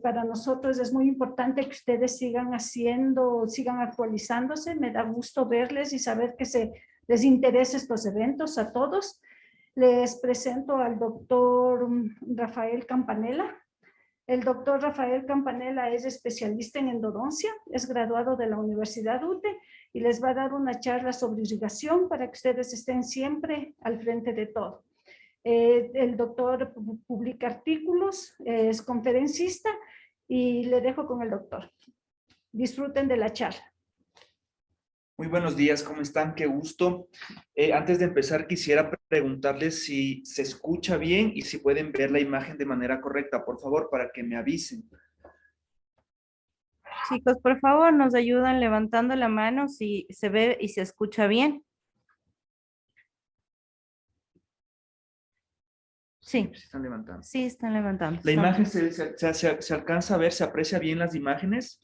para nosotros es muy importante que ustedes sigan haciendo, sigan actualizándose. Me da gusto verles y saber que les interesa estos eventos a todos. Les presento al doctor Rafael Campanella. El doctor Rafael Campanella es especialista en endodoncia, es graduado de la Universidad UTE y les va a dar una charla sobre irrigación para que ustedes estén siempre al frente de todo. El doctor publica artículos, es conferencista y le dejo con el doctor. Disfruten de la charla. Muy buenos días, ¿cómo están? Qué gusto. Antes de empezar, quisiera preguntarles si se escucha bien y si pueden ver la imagen de manera correcta, por favor, para que me avisen. Chicos, por favor, nos ayudan levantando la mano si se ve y se escucha bien. Sí. Se están levantando. Sí, están levantando. ¿La imagen se alcanza a ver, se aprecia bien las imágenes?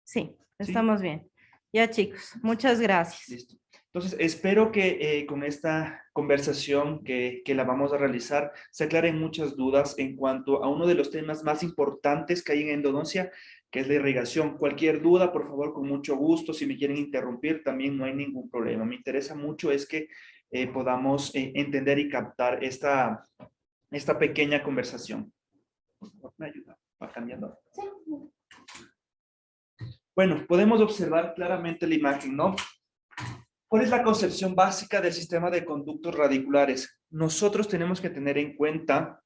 Sí, estamos bien. Ya, chicos, muchas gracias. Listo. Entonces, espero que con esta conversación que la vamos a realizar se aclaren muchas dudas en cuanto a uno de los temas más importantes que hay en endodoncia, que es la irrigación. Cualquier duda, por favor, con mucho gusto. Si me quieren interrumpir, también no hay ningún problema. Me interesa mucho es que podamos entender y captar esta pequeña conversación. ¿Me ayuda? ¿Va cambiando? Sí. Bueno, podemos observar claramente la imagen, ¿no? ¿Cuál es la concepción básica del sistema de conductos radiculares? Nosotros tenemos que tener en cuenta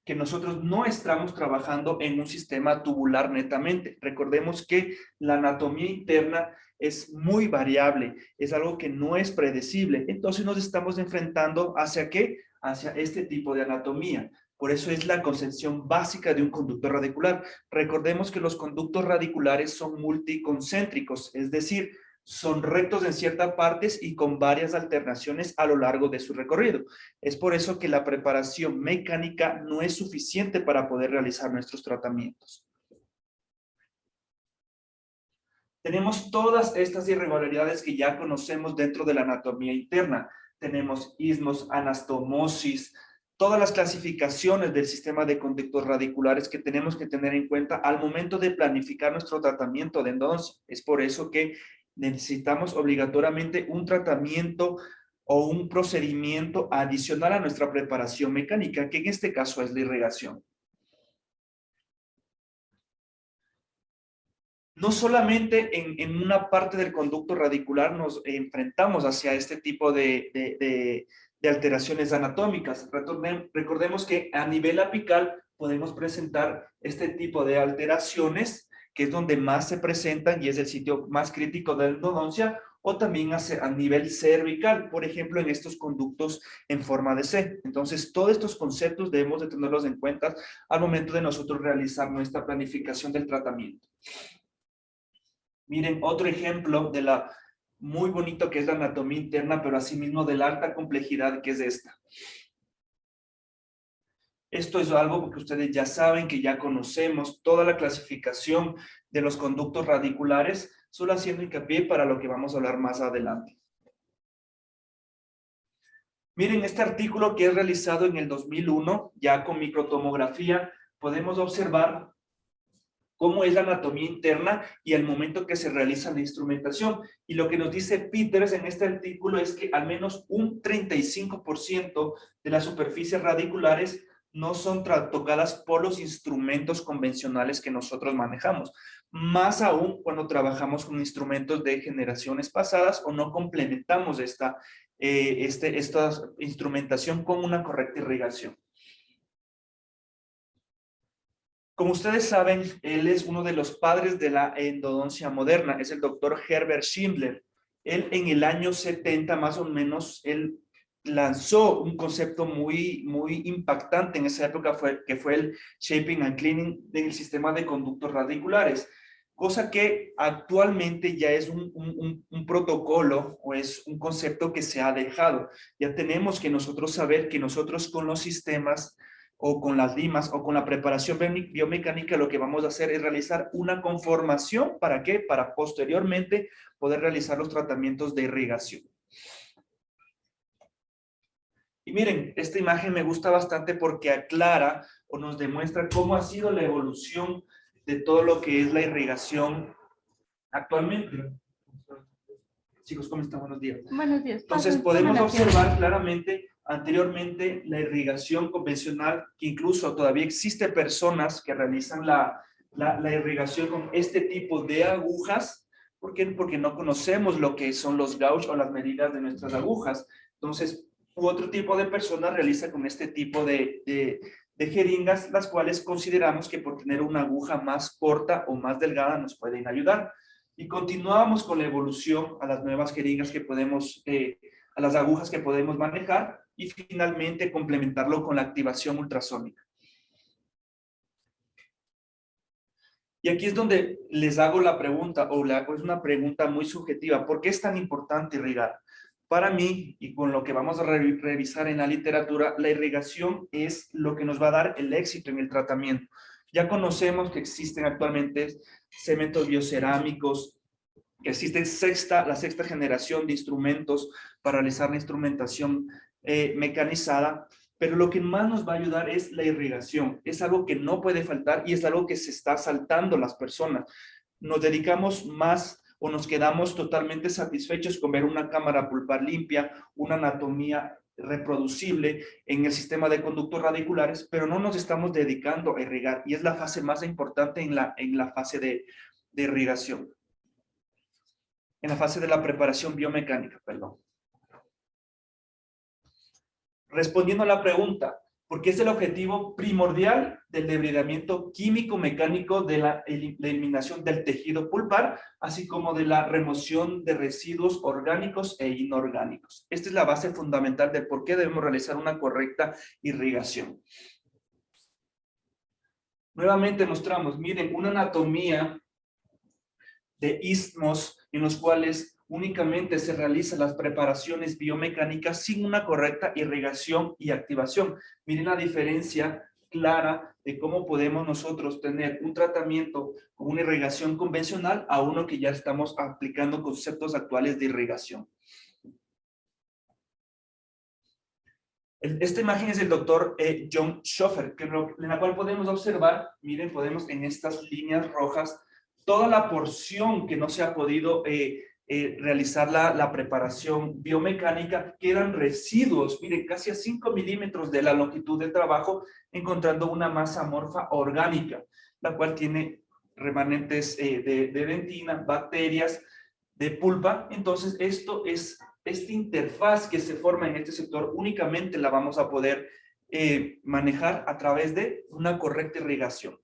que nosotros no estamos trabajando en un sistema tubular netamente. Recordemos que la anatomía interna es muy variable, es algo que no es predecible. Entonces nos estamos enfrentando ¿hacia qué? Hacia este tipo de anatomía. Por eso es la concepción básica de un conducto radicular. Recordemos que los conductos radiculares son multiconcéntricos, es decir, son rectos en ciertas partes y con varias alternaciones a lo largo de su recorrido. Es por eso que la preparación mecánica no es suficiente para poder realizar nuestros tratamientos. Tenemos todas estas irregularidades que ya conocemos dentro de la anatomía interna. Tenemos ismos, anastomosis, todas las clasificaciones del sistema de conductos radiculares que tenemos que tener en cuenta al momento de planificar nuestro tratamiento de endodoncia. Es por eso que necesitamos obligatoriamente un tratamiento o un procedimiento adicional a nuestra preparación mecánica, que en este caso es la irrigación. No solamente en una parte del conducto radicular nos enfrentamos hacia este tipo de alteraciones anatómicas. Recordemos que a nivel apical podemos presentar este tipo de alteraciones, que es donde más se presentan y es el sitio más crítico de la endodoncia, o también a nivel cervical, por ejemplo, en estos conductos en forma de C. Entonces, todos estos conceptos debemos de tenerlos en cuenta al momento de nosotros realizar nuestra planificación del tratamiento. Miren, otro ejemplo de la muy bonito que es la anatomía interna, pero asimismo de la alta complejidad que es esta. Esto es algo que ustedes ya saben, que ya conocemos, toda la clasificación de los conductos radiculares, solo haciendo hincapié para lo que vamos a hablar más adelante. Miren, este artículo que es realizado en el 2001, ya con microtomografía, podemos observar cómo es la anatomía interna y el momento que se realiza la instrumentación. Y lo que nos dice Peters en este artículo es que al menos un 35% de las superficies radiculares no son tocadas por los instrumentos convencionales que nosotros manejamos. Más aún cuando trabajamos con instrumentos de generaciones pasadas o no complementamos esta instrumentación con una correcta irrigación. Como ustedes saben, él es uno de los padres de la endodoncia moderna, es el doctor Herbert Schindler. Él en el año 70 más o menos, él lanzó un concepto muy impactante en esa época, que fue el shaping and cleaning del sistema de conductos radiculares, cosa que actualmente ya es un protocolo o es un concepto que se ha dejado. Ya tenemos que nosotros saber que nosotros con los sistemas o con las limas o con la preparación biomecánica, lo que vamos a hacer es realizar una conformación. ¿Para qué? Para posteriormente poder realizar los tratamientos de irrigación. Y miren, esta imagen me gusta bastante porque aclara o nos demuestra cómo ha sido la evolución de todo lo que es la irrigación actualmente. Chicos, ¿cómo están? Buenos días. Buenos días. Entonces, Pasen, podemos tomen asiento. observar claramente anteriormente la irrigación convencional, que incluso todavía existe personas que realizan la irrigación con este tipo de agujas. ¿Por qué? Porque no conocemos lo que son los gauge o las medidas de nuestras agujas. Entonces, otro tipo de personas realiza con este tipo de jeringas, las cuales consideramos que por tener una aguja más corta o más delgada nos pueden ayudar. Y continuamos con la evolución a las nuevas jeringas que podemos, a las agujas que podemos manejar y finalmente complementarlo con la activación ultrasónica. Y aquí es donde les hago la pregunta, o es una pregunta muy subjetiva, ¿por qué es tan importante irrigar? Para mí, y con lo que vamos a revisar en la literatura, la irrigación es lo que nos va a dar el éxito en el tratamiento. Ya conocemos que existen actualmente cementos biocerámicos, que existe la sexta generación de instrumentos para realizar la instrumentación mecanizada, pero lo que más nos va a ayudar es la irrigación. Es algo que no puede faltar y es algo que se está saltando las personas. Nos dedicamos más o nos quedamos totalmente satisfechos con ver una cámara pulpar limpia, una anatomía reproducible en el sistema de conductos radiculares, pero no nos estamos dedicando a irrigar y es la fase más importante en la fase de irrigación. En la fase de la preparación biomecánica, perdón. Respondiendo a la pregunta, ¿por qué es el objetivo primordial del debridamiento químico-mecánico de la eliminación del tejido pulpar, así como de la remoción de residuos orgánicos e inorgánicos? Esta es la base fundamental de por qué debemos realizar una correcta irrigación. Nuevamente mostramos, miren, una anatomía de istmos en los cuales únicamente se realizan las preparaciones biomecánicas sin una correcta irrigación y activación. Miren la diferencia clara de cómo podemos nosotros tener un tratamiento con una irrigación convencional a uno que ya estamos aplicando conceptos actuales de irrigación. Esta imagen es del doctor John Schoffer, en la cual podemos observar, miren, podemos en estas líneas rojas, toda la porción que no se ha podido realizar la preparación biomecánica, que eran residuos, miren, casi a 5 milímetros de la longitud de trabajo, encontrando una masa amorfa orgánica, la cual tiene remanentes de dentina, bacterias, de pulpa. Entonces, esta interfaz que se forma en este sector únicamente la vamos a poder manejar a través de una correcta irrigación.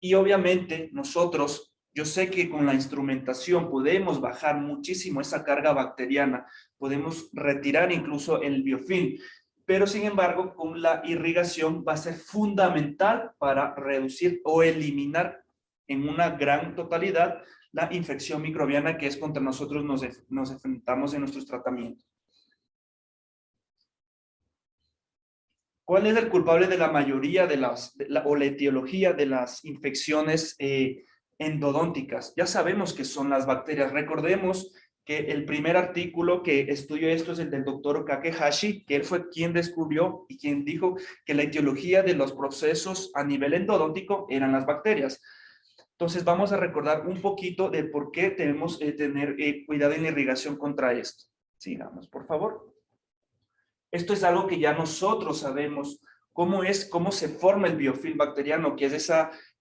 Y obviamente nosotros, yo sé que con la instrumentación podemos bajar muchísimo esa carga bacteriana, podemos retirar incluso el biofilm, pero sin embargo con la irrigación va a ser fundamental para reducir o eliminar en una gran totalidad la infección microbiana que es contra nosotros nos enfrentamos en nuestros tratamientos. ¿Cuál es el culpable de la mayoría de o la etiología de las infecciones endodónticas? Ya sabemos que son las bacterias. Recordemos que el primer artículo que estudió esto es el del doctor Kakehashi, que él fue quien descubrió y quien dijo que la etiología de los procesos a nivel endodóntico eran las bacterias. Entonces vamos a recordar un poquito de por qué debemos tener cuidado en la irrigación contra esto. Sigamos, por favor. Esto es algo que ya nosotros sabemos cómo se forma el biofilm bacteriano, que es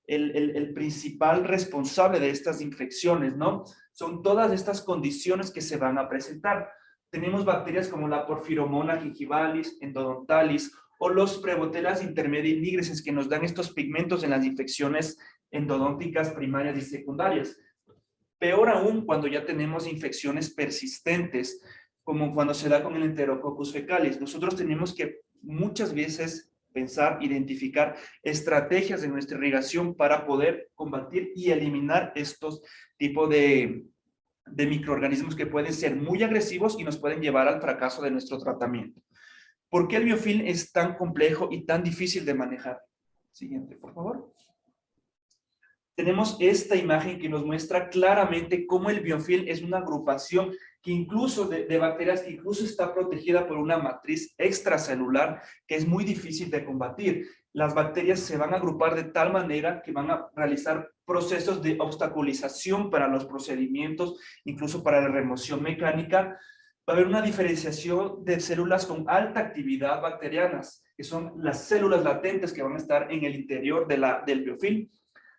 el principal responsable de estas infecciones, ¿no? Son todas estas condiciones que se van a presentar. Tenemos bacterias como la Porphyromonas gingivalis, endodontalis, o los Prevotella intermedia nigrescens que nos dan estos pigmentos en las infecciones endodónticas primarias y secundarias. Peor aún cuando ya tenemos infecciones persistentes, como cuando se da con el Enterococcus fecalis. Nosotros tenemos que muchas veces pensar, identificar estrategias de nuestra irrigación para poder combatir y eliminar estos tipos de microorganismos que pueden ser muy agresivos y nos pueden llevar al fracaso de nuestro tratamiento. ¿Por qué el biofilm es tan complejo y tan difícil de manejar? Siguiente, por favor. Tenemos esta imagen que nos muestra claramente cómo el biofilm es una agrupación que incluso de bacterias que incluso está protegida por una matriz extracelular que es muy difícil de combatir. Las bacterias se van a agrupar de tal manera que van a realizar procesos de obstaculización para los procedimientos, incluso para la remoción mecánica. Va a haber una diferenciación de células con alta actividad bacterianas, que son las células latentes que van a estar en el interior del biofilm.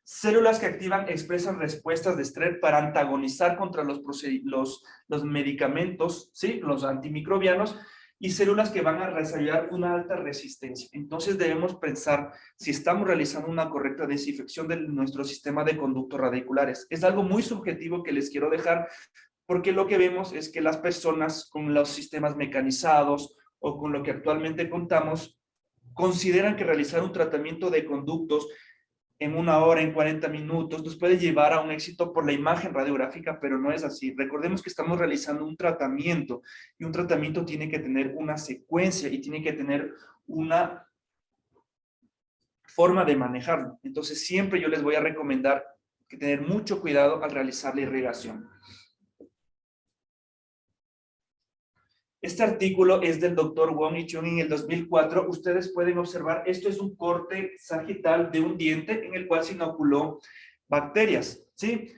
Células que activan, expresan respuestas de estrés para antagonizar contra los medicamentos, ¿sí? Los antimicrobianos, y células que van a desarrollar una alta resistencia. Entonces debemos pensar si estamos realizando una correcta desinfección de nuestro sistema de conductos radiculares. Es algo muy subjetivo que les quiero dejar, porque lo que vemos es que las personas con los sistemas mecanizados o con lo que actualmente contamos, consideran que realizar un tratamiento de conductos en 1 hora, en 40 minutos, nos puede llevar a un éxito por la imagen radiográfica, pero no es así. Recordemos que estamos realizando un tratamiento y un tratamiento tiene que tener una secuencia y tiene que tener una forma de manejarlo. Entonces, siempre yo les voy a recomendar que tener mucho cuidado al realizar la irrigación. Este artículo es del doctor Wong y Chung en el 2004. Ustedes pueden observar, esto es un corte sagital de un diente en el cual se inoculó bacterias, ¿sí?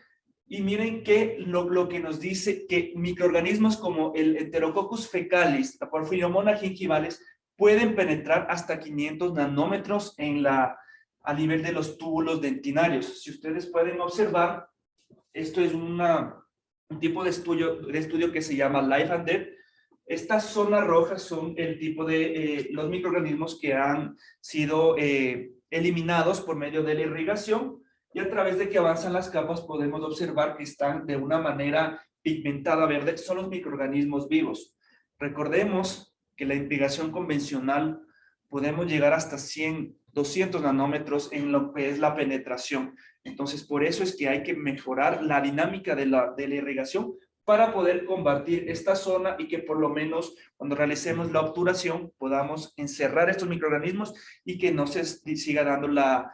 Y miren que lo que nos dice que microorganismos como el Enterococcus fecalis, la Porphyromonas gingivalis, pueden penetrar hasta 500 nanómetros a nivel de los túbulos dentinarios. Si ustedes pueden observar, esto es un tipo de estudio que se llama Life and Death. Estas zonas rojas son el tipo de los microorganismos que han sido eliminados por medio de la irrigación, y a través de que avanzan las capas podemos observar que están de una manera pigmentada verde. Son los microorganismos vivos. Recordemos que la irrigación convencional podemos llegar hasta 100, 200 nanómetros en lo que es la penetración. Entonces, por eso es que hay que mejorar la dinámica de la irrigación para poder combatir esta zona y que por lo menos cuando realicemos la obturación podamos encerrar estos microorganismos y que no se siga dando la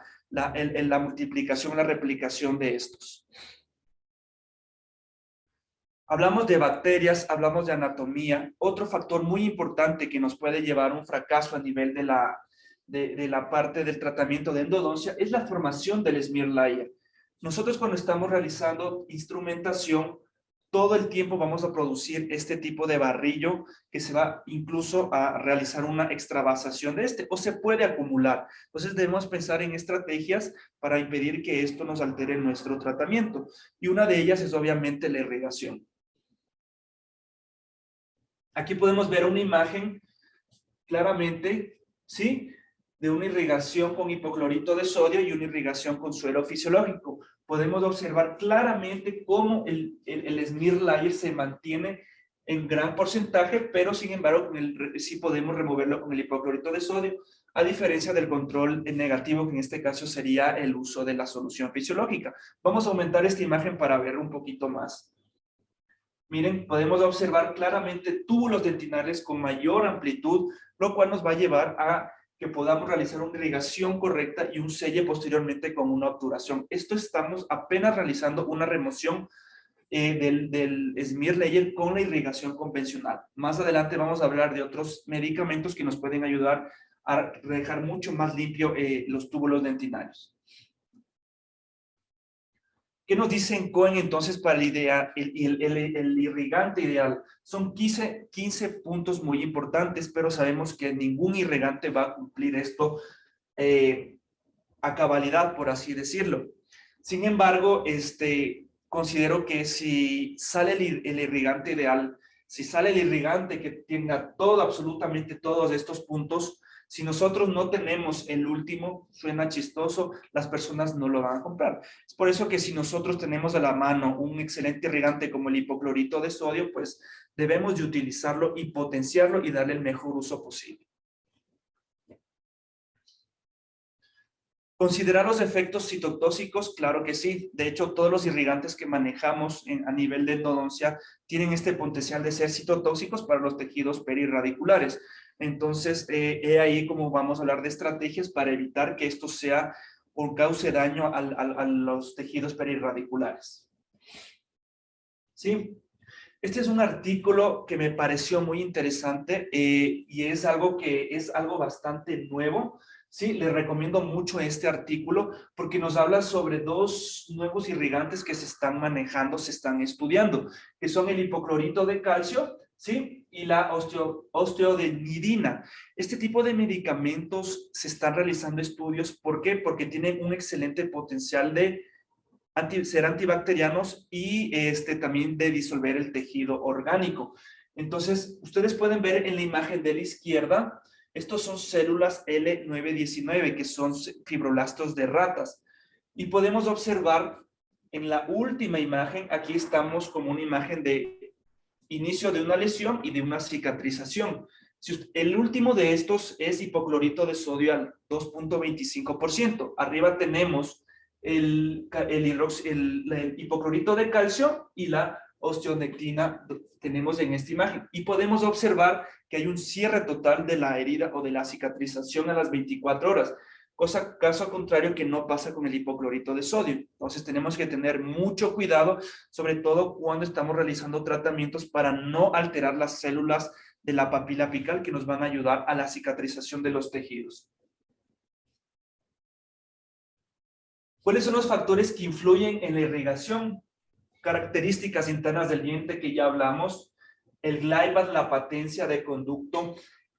multiplicación, la replicación de estos. Hablamos de bacterias, hablamos de anatomía. Otro factor muy importante que nos puede llevar a un fracaso a nivel de la parte del tratamiento de endodoncia es la formación del smear layer. Nosotros cuando estamos realizando instrumentación, todo el tiempo vamos a producir este tipo de barrillo que se va incluso a realizar una extravasación de o se puede acumular. Entonces debemos pensar en estrategias para impedir que esto nos altere nuestro tratamiento. Y una de ellas es obviamente la irrigación. Aquí podemos ver una imagen claramente, ¿sí?, de una irrigación con hipoclorito de sodio y una irrigación con suero fisiológico. Podemos observar claramente cómo el smear layer se mantiene en gran porcentaje, pero sin embargo sí podemos removerlo con el hipoclorito de sodio, a diferencia del control negativo, que en este caso sería el uso de la solución fisiológica. Vamos a aumentar esta imagen para ver un poquito más. Miren, podemos observar claramente túbulos dentinales con mayor amplitud, lo cual nos va a llevar a que podamos realizar una irrigación correcta y un selle posteriormente con una obturación. Esto estamos apenas realizando una remoción del smear layer con la irrigación convencional. Más adelante vamos a hablar de otros medicamentos que nos pueden ayudar a dejar mucho más limpio los túbulos dentinarios. ¿Qué nos dicen Cohen entonces para el irrigante ideal? Son 15 puntos muy importantes, pero sabemos que ningún irrigante va a cumplir esto a cabalidad, por así decirlo. Sin embargo, considero que si sale el irrigante ideal, si sale el irrigante que tenga absolutamente todos estos puntos, si nosotros no tenemos el último, suena chistoso, las personas no lo van a comprar. Es por eso que si nosotros tenemos a la mano un excelente irrigante como el hipoclorito de sodio, pues debemos de utilizarlo y potenciarlo y darle el mejor uso posible. ¿Considerar los efectos citotóxicos? Claro que sí. De hecho, todos los irrigantes que manejamos a nivel de endodoncia tienen este potencial de ser citotóxicos para los tejidos perirradiculares. Entonces, ahí como vamos a hablar de estrategias para evitar que esto sea o cause daño a los tejidos perirradiculares. ¿Sí? Este es un artículo que me pareció muy interesante y es algo que es algo bastante nuevo. Sí, les recomiendo mucho este artículo porque nos habla sobre dos nuevos irrigantes que se están manejando, se están estudiando, que son el hipoclorito de calcio, ¿sí? Y la osteodenidina. Este tipo de medicamentos se están realizando estudios. ¿Por qué? Porque tienen un excelente potencial de ser antibacterianos y también de disolver el tejido orgánico. Entonces, ustedes pueden ver en la imagen de la izquierda, estos son células L919, que son fibroblastos de ratas. Y podemos observar en la última imagen, aquí estamos como una imagen de inicio de una lesión y de una cicatrización. El último de estos es hipoclorito de sodio al 2.25%. Arriba tenemos el hipoclorito de calcio y la osteonectina tenemos en esta imagen. Y podemos observar que hay un cierre total de la herida o de la cicatrización a las 24 horas. Caso contrario que no pasa con el hipoclorito de sodio. Entonces tenemos que tener mucho cuidado, sobre todo cuando estamos realizando tratamientos para no alterar las células de la papila apical que nos van a ayudar a la cicatrización de los tejidos. ¿Cuáles son los factores que influyen en la irrigación? Características internas del diente que ya hablamos, el glybas, la patencia de conducto.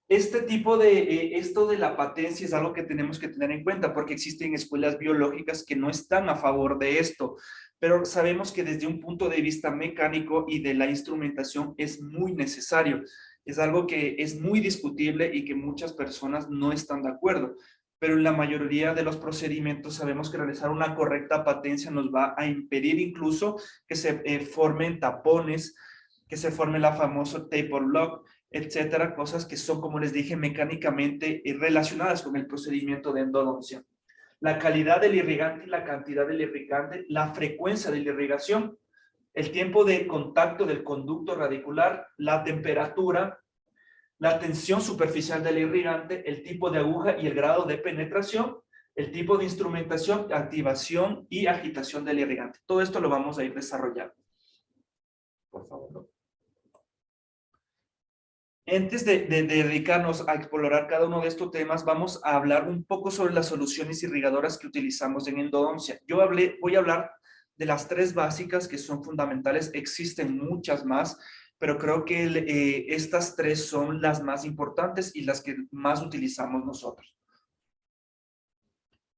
Este tipo de, esto de la patencia es algo que tenemos que tener en cuenta porque existen escuelas biológicas que no están a favor de esto, pero sabemos que desde un punto de vista mecánico y de la instrumentación es muy necesario. Es algo que es muy discutible y que muchas personas no están de acuerdo, pero en la mayoría de los procedimientos sabemos que realizar una correcta patencia nos va a impedir incluso que se formen tapones, que se forme la famosa taper lock, etcétera, cosas que son, como les dije, mecánicamente relacionadas con el procedimiento de endodoncia. La calidad del irrigante y la cantidad del irrigante, la frecuencia de la irrigación, el tiempo de contacto del conducto radicular, la temperatura, la tensión superficial del irrigante, el tipo de aguja y el grado de penetración, el tipo de instrumentación, activación y agitación del irrigante. Todo esto lo vamos a ir desarrollando. Por favor. Antes de dedicarnos a explorar cada uno de estos temas, vamos a hablar un poco sobre las soluciones irrigadoras que utilizamos en endodoncia. Voy a hablar de las tres básicas que son fundamentales. Existen muchas más, pero creo que estas tres son las más importantes y las que más utilizamos nosotros.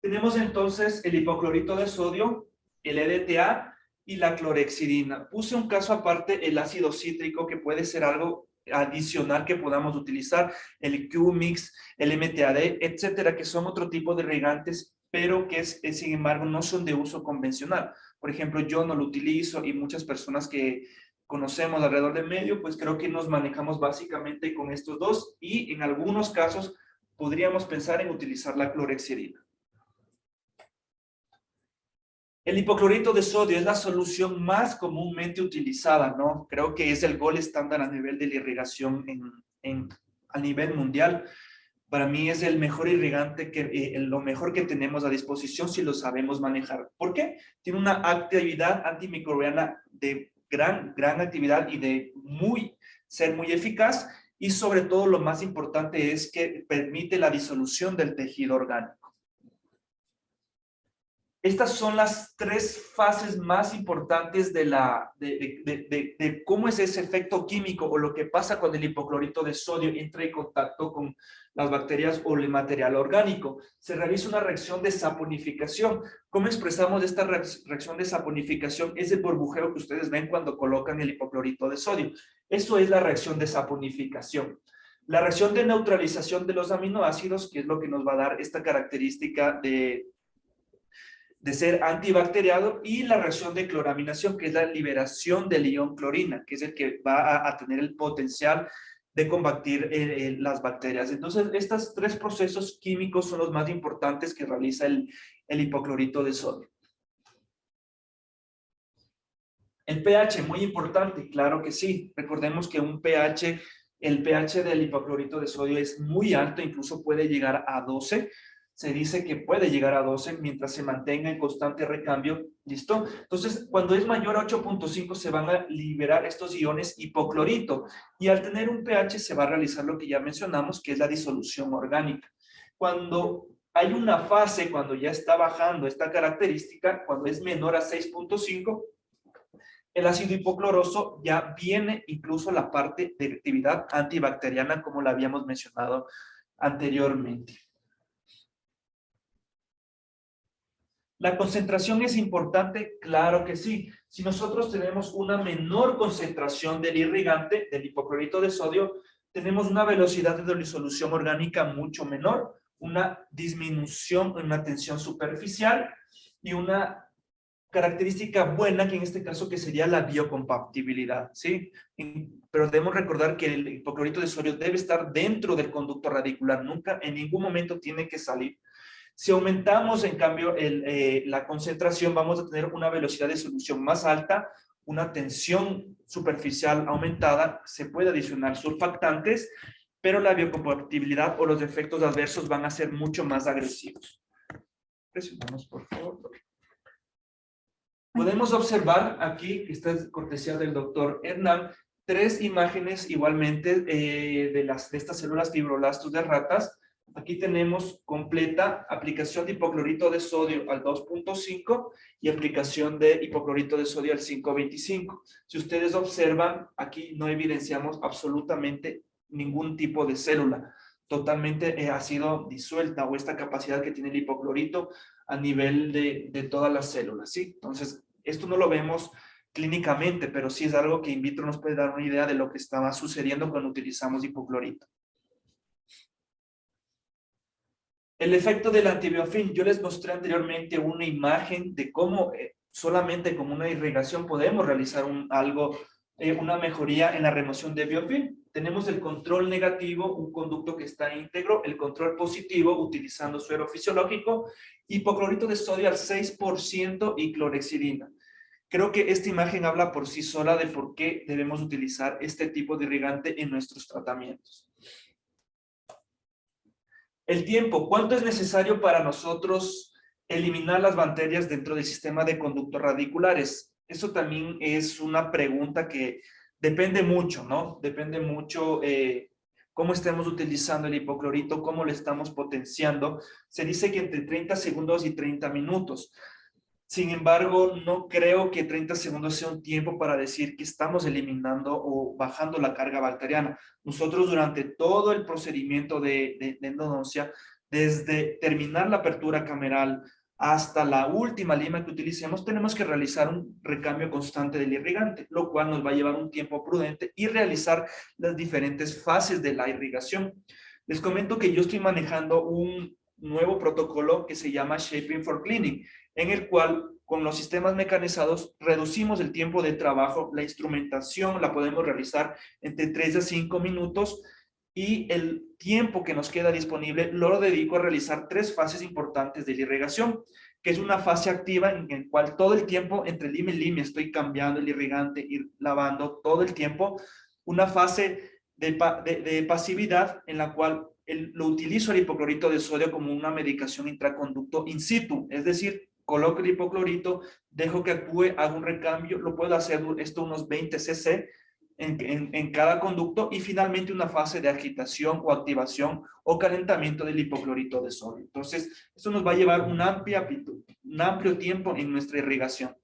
Tenemos entonces el hipoclorito de sodio, el EDTA y la clorhexidina. Puse un caso aparte, el ácido cítrico, que puede ser algo adicional que podamos utilizar, el Q-Mix, el MTAD, etcétera, que son otro tipo de irrigantes, pero que sin embargo no son de uso convencional. Por ejemplo, yo no lo utilizo y muchas personas que conocemos alrededor del medio, pues creo que nos manejamos básicamente con estos dos y en algunos casos podríamos pensar en utilizar la clorhexidina. El hipoclorito de sodio es la solución más comúnmente utilizada, ¿no? Creo que es el gold estándar a nivel de la irrigación a nivel mundial. Para mí es el mejor irrigante, lo mejor que tenemos a disposición si lo sabemos manejar. ¿Por qué? Tiene una actividad antimicrobiana de gran actividad y de ser muy eficaz, y sobre todo lo más importante es que permite la disolución del tejido orgánico. Estas son las tres fases más importantes de cómo es ese efecto químico o lo que pasa cuando el hipoclorito de sodio entra en contacto con las bacterias o el material orgánico. Se realiza una reacción de saponificación. ¿Cómo expresamos esta reacción de saponificación? Es el burbujeo que ustedes ven cuando colocan el hipoclorito de sodio. Eso es la reacción de saponificación. La reacción de neutralización de los aminoácidos, que es lo que nos va a dar esta característica de ser antibacteriado, y la reacción de cloraminación, que es la liberación del ion clorina, que es el que va a tener el potencial de combatir las bacterias. Entonces, estos tres procesos químicos son los más importantes que realiza el hipoclorito de sodio. El pH, muy importante, claro que sí. Recordemos que el pH del hipoclorito de sodio es muy alto, incluso puede llegar a 12. se dice que puede llegar a 12 mientras se mantenga en constante recambio. ¿Listo? Entonces, cuando es mayor a 8.5 se van a liberar estos iones hipoclorito y al tener un pH se va a realizar lo que ya mencionamos, que es la disolución orgánica. Cuando hay una fase, cuando ya está bajando esta característica, cuando es menor a 6.5, el ácido hipocloroso ya viene incluso la parte de actividad antibacteriana, como la habíamos mencionado anteriormente. ¿La concentración es importante? Claro que sí. Si nosotros tenemos una menor concentración del irrigante, del hipoclorito de sodio, tenemos una velocidad de disolución orgánica mucho menor, una disminución en la tensión superficial y una característica buena, que en este caso que sería la biocompatibilidad, ¿sí? Pero debemos recordar que el hipoclorito de sodio debe estar dentro del conducto radicular, nunca, en ningún momento tiene que salir. Si aumentamos, en cambio, la concentración, vamos a tener una velocidad de solución más alta, una tensión superficial aumentada, se puede adicionar surfactantes, pero la biocompatibilidad o los efectos adversos van a ser mucho más agresivos. Presionamos, por favor. Podemos observar aquí, que esta es cortesía del doctor Hernán, 3 imágenes igualmente de estas células fibroblastos de ratas. Aquí tenemos completa aplicación de hipoclorito de sodio al 2.5 y aplicación de hipoclorito de sodio al 5.25. Si ustedes observan, aquí no evidenciamos absolutamente ningún tipo de célula. Totalmente ha sido disuelta, o esta capacidad que tiene el hipoclorito a nivel de todas las células, ¿sí? Entonces, esto no lo vemos clínicamente, pero sí es algo que in vitro nos puede dar una idea de lo que estaba sucediendo cuando utilizamos hipoclorito. El efecto del antibiofilm. Yo les mostré anteriormente una imagen de cómo solamente con una irrigación podemos realizar una mejoría en la remoción de biofilm. Tenemos el control negativo, un conducto que está íntegro, el control positivo utilizando suero fisiológico, hipoclorito de sodio al 6% y clorexidina. Creo que esta imagen habla por sí sola de por qué debemos utilizar este tipo de irrigante en nuestros tratamientos. El tiempo, ¿cuánto es necesario para nosotros eliminar las bacterias dentro del sistema de conductos radiculares? Eso también es una pregunta que depende mucho, ¿no? Depende mucho cómo estemos utilizando el hipoclorito, cómo lo estamos potenciando. Se dice que entre 30 segundos y 30 minutos. Sin embargo, no creo que 30 segundos sea un tiempo para decir que estamos eliminando o bajando la carga bacteriana. Nosotros durante todo el procedimiento de endodoncia, desde terminar la apertura cameral hasta la última lima que utilicemos, tenemos que realizar un recambio constante del irrigante, lo cual nos va a llevar un tiempo prudente y realizar las diferentes fases de la irrigación. Les comento que yo estoy manejando un nuevo protocolo que se llama Shaping for Cleaning, en el cual con los sistemas mecanizados reducimos el tiempo de trabajo, la instrumentación la podemos realizar entre 3 a 5 minutos y el tiempo que nos queda disponible lo dedico a realizar 3 fases importantes de la irrigación, que es una fase activa en la cual todo el tiempo entre lima y lima estoy cambiando el irrigante, ir lavando todo el tiempo, una fase de pasividad en la cual lo utilizo el hipoclorito de sodio como una medicación intraconducto in situ, es decir, coloco el hipoclorito, dejo que actúe, hago un recambio, lo puedo hacer esto unos 20 cc en cada conducto y finalmente una fase de agitación o activación o calentamiento del hipoclorito de sodio. Entonces, esto nos va a llevar un amplio tiempo en nuestra irrigación.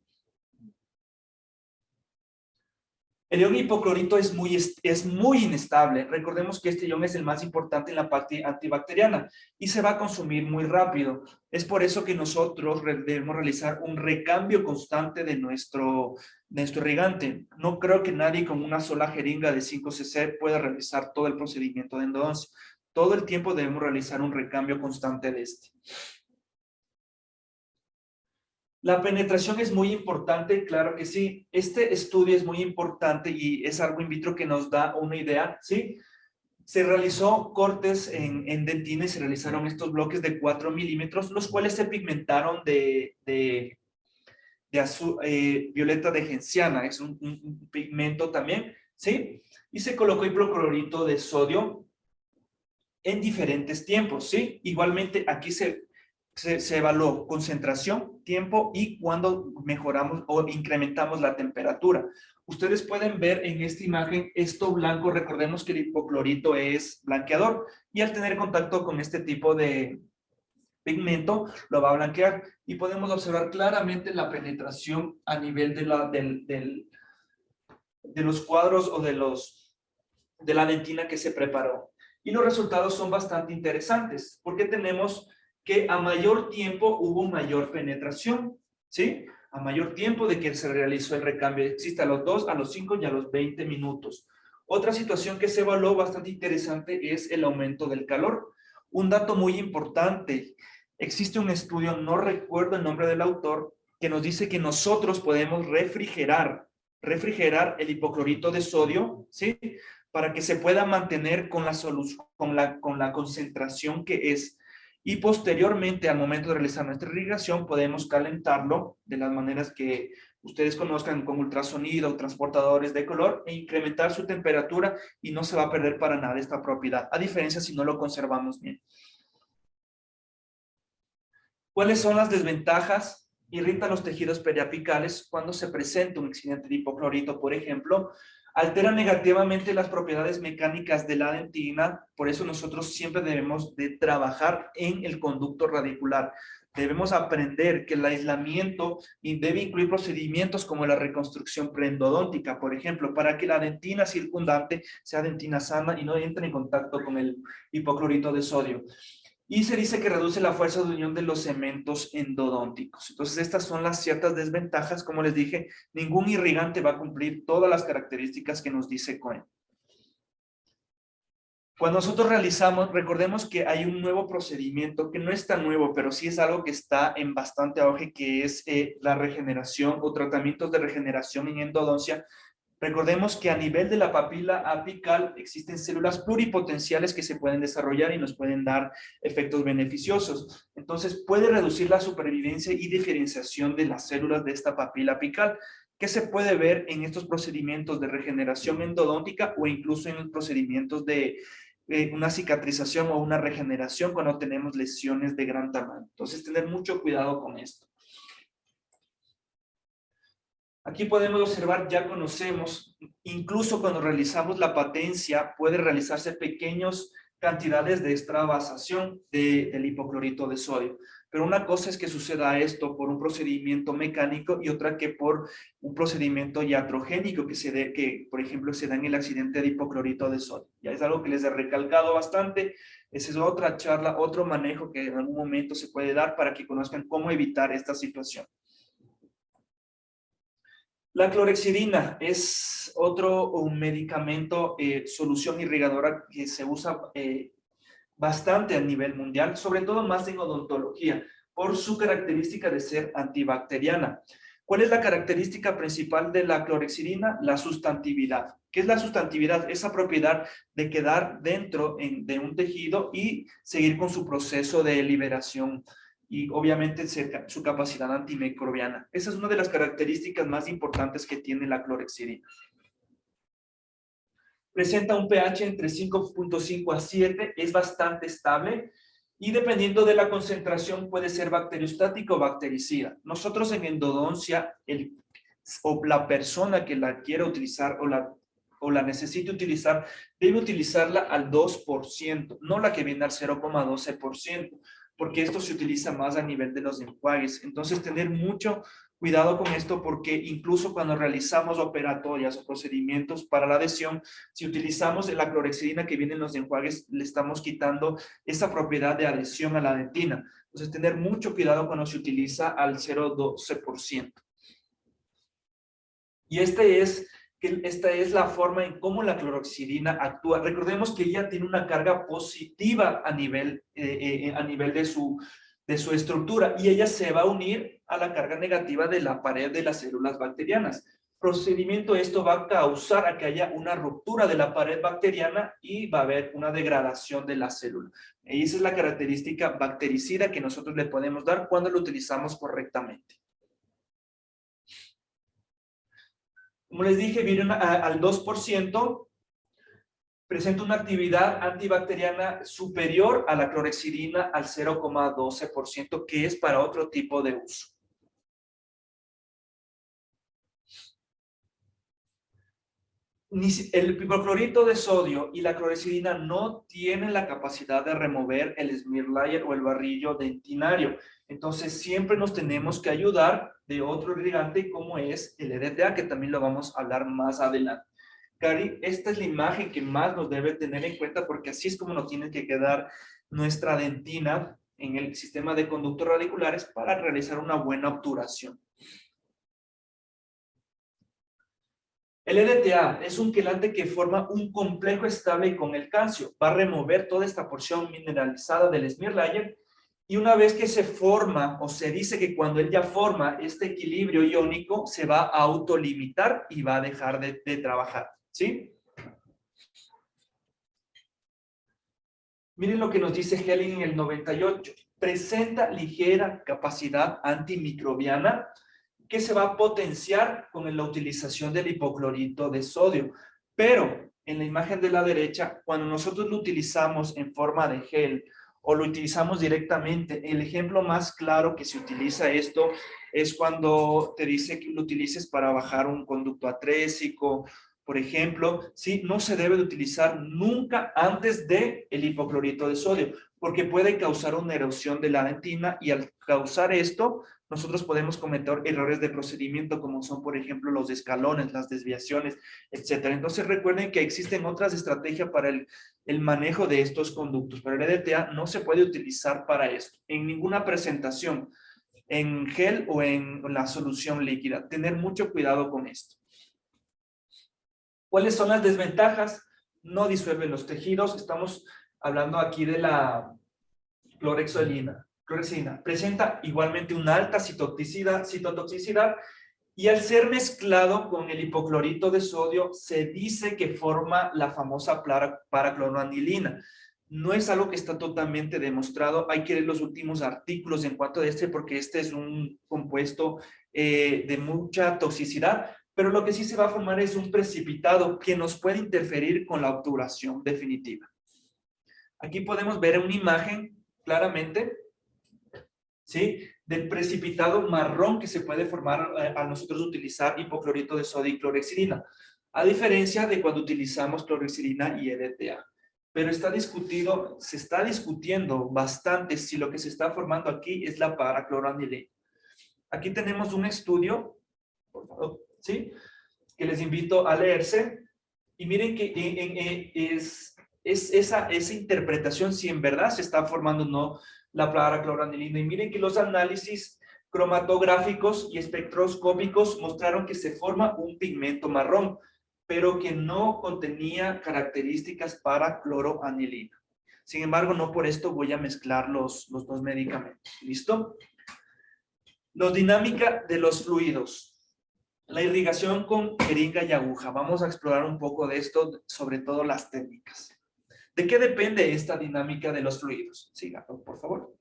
El ion hipoclorito es muy inestable. Recordemos que este ion es el más importante en la parte antibacteriana y se va a consumir muy rápido. Es por eso que nosotros debemos realizar un recambio constante de nuestro irrigante. No creo que nadie con una sola jeringa de 5 cc pueda realizar todo el procedimiento de endodoncia. Todo el tiempo debemos realizar un recambio constante de este. La penetración es muy importante, claro que sí. Este estudio es muy importante y es algo in vitro que nos da una idea, ¿sí? Se realizó cortes en dentina y se realizaron estos bloques de 4 milímetros, los cuales se pigmentaron de violeta de genciana, es un pigmento también, ¿sí? Y se colocó hipoclorito de sodio en diferentes tiempos, ¿sí? Igualmente aquí se se evaluó concentración, tiempo y cuando mejoramos o incrementamos la temperatura. Ustedes pueden ver en esta imagen esto blanco. Recordemos que el hipoclorito es blanqueador y al tener contacto con este tipo de pigmento lo va a blanquear y podemos observar claramente la penetración a nivel de los cuadros o de la dentina que se preparó. Y los resultados son bastante interesantes porque tenemos que a mayor tiempo hubo mayor penetración, ¿sí? A mayor tiempo de que se realizó el recambio. Existe a los 2, a los 5 y a los 20 minutos. Otra situación que se evaluó bastante interesante es el aumento del calor. Un dato muy importante, existe un estudio, no recuerdo el nombre del autor, que nos dice que nosotros podemos refrigerar el hipoclorito de sodio, ¿sí? Para que se pueda mantener con la solución, con la concentración que es. Y posteriormente, al momento de realizar nuestra irrigación, podemos calentarlo de las maneras que ustedes conozcan, con ultrasonido, transportadores de color, e incrementar su temperatura y no se va a perder para nada esta propiedad, a diferencia si no lo conservamos bien. ¿Cuáles son las desventajas? Irrita los tejidos periapicales cuando se presenta un accidente de hipoclorito, por ejemplo. Altera negativamente las propiedades mecánicas de la dentina. Por eso nosotros siempre debemos de trabajar en el conducto radicular. Debemos aprender que el aislamiento debe incluir procedimientos como la reconstrucción preendodóntica, por ejemplo, para que la dentina circundante sea dentina sana y no entre en contacto con el hipoclorito de sodio. Y se dice que reduce la fuerza de unión de los cementos endodónticos. Entonces, estas son las ciertas desventajas. Como les dije, ningún irrigante va a cumplir todas las características que nos dice Cohen. Cuando nosotros realizamos, recordemos que hay un nuevo procedimiento, que no es tan nuevo, pero sí es algo que está en bastante auge, que es la regeneración o tratamientos de regeneración en endodoncia. Recordemos que a nivel de la papila apical existen células pluripotenciales que se pueden desarrollar y nos pueden dar efectos beneficiosos. Entonces, puede reducir la supervivencia y diferenciación de las células de esta papila apical, que se puede ver en estos procedimientos de regeneración endodóntica o incluso en los procedimientos de una cicatrización o una regeneración cuando tenemos lesiones de gran tamaño. Entonces, tener mucho cuidado con esto. Aquí podemos observar, ya conocemos, incluso cuando realizamos la patencia, puede realizarse pequeñas cantidades de extravasación del hipoclorito de sodio. Pero una cosa es que suceda esto por un procedimiento mecánico y otra que por un procedimiento iatrogénico que, por ejemplo, se da en el accidente de hipoclorito de sodio. Ya es algo que les he recalcado bastante. Esa es otra charla, otro manejo que en algún momento se puede dar para que conozcan cómo evitar esta situación. La clorhexidina es un medicamento, solución irrigadora que se usa bastante a nivel mundial, sobre todo más en odontología, por su característica de ser antibacteriana. ¿Cuál es la característica principal de la clorhexidina? La sustantividad. ¿Qué es la sustantividad? Esa propiedad de quedar dentro de un tejido y seguir con su proceso de liberación y obviamente su capacidad antimicrobiana. Esa es una de las características más importantes que tiene la clorhexidina. Presenta un pH entre 5.5 a 7, es bastante estable y dependiendo de la concentración puede ser bacteriostático o bactericida. Nosotros en endodoncia, la persona que la quiera utilizar o la necesite utilizar, debe utilizarla al 2%, no la que viene al 0,12%. Porque esto se utiliza más a nivel de los enjuagues. Entonces, tener mucho cuidado con esto porque incluso cuando realizamos operatorias o procedimientos para la adhesión, si utilizamos la clorhexidina que viene en los enjuagues, le estamos quitando esa propiedad de adhesión a la dentina. Entonces, tener mucho cuidado cuando se utiliza al 0,12%. Y esta es la forma en cómo la clorhexidina actúa. Recordemos que ella tiene una carga positiva a nivel de su estructura y ella se va a unir a la carga negativa de la pared de las células bacterianas. Procedimiento, esto va a causar a que haya una ruptura de la pared bacteriana y va a haber una degradación de la célula. Y esa es la característica bactericida que nosotros le podemos dar cuando lo utilizamos correctamente. Como les dije, viene al 2%. presenta una actividad antibacteriana superior a la clorhexidina al 0,12%, que es para otro tipo de uso. El hipoclorito de sodio y la clorhexidina no tienen la capacidad de remover el smear layer o el barrillo dentinario. Entonces, siempre nos tenemos que ayudar de otro irrigante como es el EDTA, que también lo vamos a hablar más adelante. Cari, esta es la imagen que más nos debe tener en cuenta porque así es como nos tiene que quedar nuestra dentina en el sistema de conductos radiculares para realizar una buena obturación. El EDTA es un quelante que forma un complejo estable con el calcio. Va a remover toda esta porción mineralizada del smear layer y una vez que se forma, o se dice que cuando él ya forma este equilibrio iónico, se va a autolimitar y va a dejar de trabajar, ¿sí? Miren lo que nos dice Helling en el 98. Presenta ligera capacidad antimicrobiana que se va a potenciar con la utilización del hipoclorito de sodio. Pero en la imagen de la derecha, cuando nosotros lo utilizamos en forma de gel o lo utilizamos directamente, el ejemplo más claro que se utiliza esto es cuando te dice que lo utilices para bajar un conducto atrésico, por ejemplo, ¿sí? No se debe de utilizar nunca antes de el hipoclorito de sodio, porque puede causar una erosión de la dentina y al causar esto, nosotros podemos cometer errores de procedimiento como son, por ejemplo, los escalones, las desviaciones, etcétera. Entonces recuerden que existen otras estrategias para el manejo de estos conductos, pero el EDTA no se puede utilizar para esto, en ninguna presentación, en gel o en la solución líquida. Tener mucho cuidado con esto. ¿Cuáles son las desventajas? No disuelven los tejidos. Estamos hablando aquí de la clorhexidina. Presenta igualmente una alta citotoxicidad y al ser mezclado con el hipoclorito de sodio se dice que forma la famosa paracloroanilina. No es algo que está totalmente demostrado. Hay que leer los últimos artículos en cuanto a este porque este es un compuesto de mucha toxicidad. Pero lo que sí se va a formar es un precipitado que nos puede interferir con la obturación definitiva. Aquí podemos ver una imagen claramente, ¿sí? Del precipitado marrón que se puede formar al nosotros utilizar hipoclorito de sodio y clorhexidina, a diferencia de cuando utilizamos clorhexidina y EDTA. Pero se está discutiendo bastante si lo que se está formando aquí es la paracloroanilina. Aquí tenemos un estudio, por favor, ¿sí? Que les invito a leerse y miren que es esa interpretación si en verdad se está formando o no la paracloroanilina. Y miren que los análisis cromatográficos y espectroscópicos mostraron que se forma un pigmento marrón, pero que no contenía características para cloroanilina. Sin embargo, no por esto voy a mezclar los dos medicamentos. ¿Listo? La dinámica de los fluidos. La irrigación con jeringa y aguja. Vamos a explorar un poco de esto, sobre todo las técnicas. ¿De qué depende esta dinámica de los fluidos? Siga, por favor.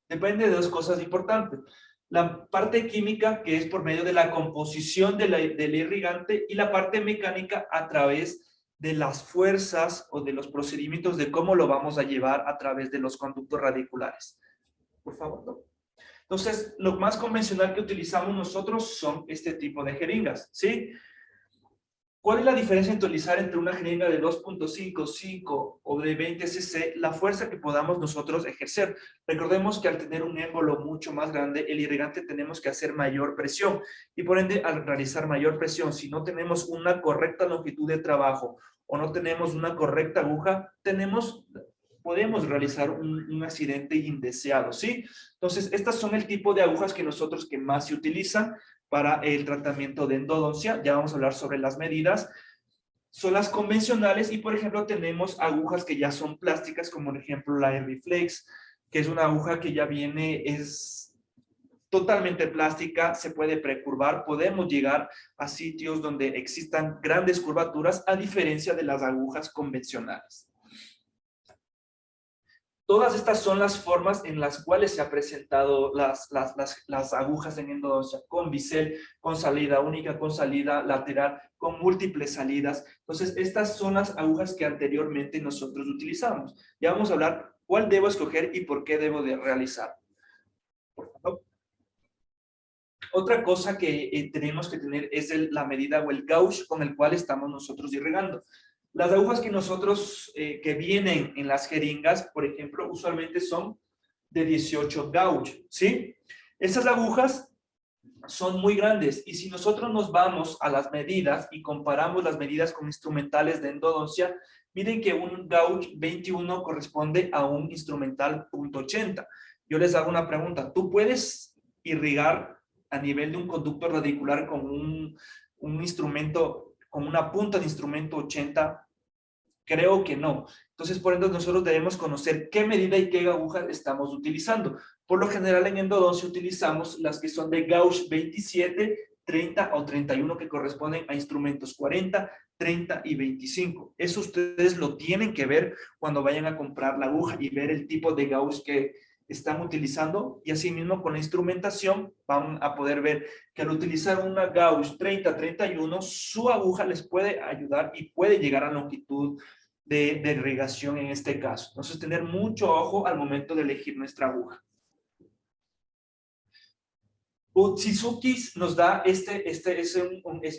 Depende de dos cosas importantes. La parte química, que es por medio de la composición del irrigante, y la parte mecánica a través de las fuerzas o de los procedimientos de cómo lo vamos a llevar a través de los conductos radiculares. Por favor, ¿no? Entonces, lo más convencional que utilizamos nosotros son este tipo de jeringas, ¿sí? ¿Cuál es la diferencia entre utilizar entre una jeringa de 2.5, 5 o de 20 cc? La fuerza que podamos nosotros ejercer. Recordemos que al tener un émbolo mucho más grande, el irrigante tenemos que hacer mayor presión. Y por ende, al realizar mayor presión, si no tenemos una correcta longitud de trabajo o no tenemos una correcta aguja, podemos realizar un accidente indeseado, ¿sí? Entonces, estas son el tipo de agujas que más se utilizan para el tratamiento de endodoncia. Ya vamos a hablar sobre las medidas. Son las convencionales y, por ejemplo, tenemos agujas que ya son plásticas, como por ejemplo la Airiflex, que es una aguja que ya es totalmente plástica, se puede precurvar, podemos llegar a sitios donde existan grandes curvaturas, a diferencia de las agujas convencionales. Todas estas son las formas en las cuales se han presentado las agujas en endodoncia, con bisel, con salida única, con salida lateral, con múltiples salidas. Entonces, estas son las agujas que anteriormente nosotros utilizamos. Ya vamos a hablar cuál debo escoger y por qué debo de realizar. Por favor. Otra cosa que tenemos que tener es la medida o el gauge con el cual estamos nosotros irrigando. Las agujas que nosotros, que vienen en las jeringas, por ejemplo, usualmente son de 18 gauge, ¿sí? Estas agujas son muy grandes y si nosotros nos vamos a las medidas y comparamos las medidas con instrumentales de endodoncia, miren que un gauge 21 corresponde a un instrumental .80. Yo les hago una pregunta, ¿tú puedes irrigar a nivel de un conducto radicular con un instrumento, con una punta de instrumento 80? Creo que no. Entonces, por ende, nosotros debemos conocer qué medida y qué aguja estamos utilizando. Por lo general, en endodoncia utilizamos las que son de gauge 27, 30 o 31, que corresponden a instrumentos 40, 30 y 25. Eso ustedes lo tienen que ver cuando vayan a comprar la aguja y ver el tipo de gauge que están utilizando, y asimismo con la instrumentación van a poder ver que al utilizar una gauge 30-31, su aguja les puede ayudar y puede llegar a longitud de irrigación en este caso. Entonces, tener mucho ojo al momento de elegir nuestra aguja. Utsuzuki nos da es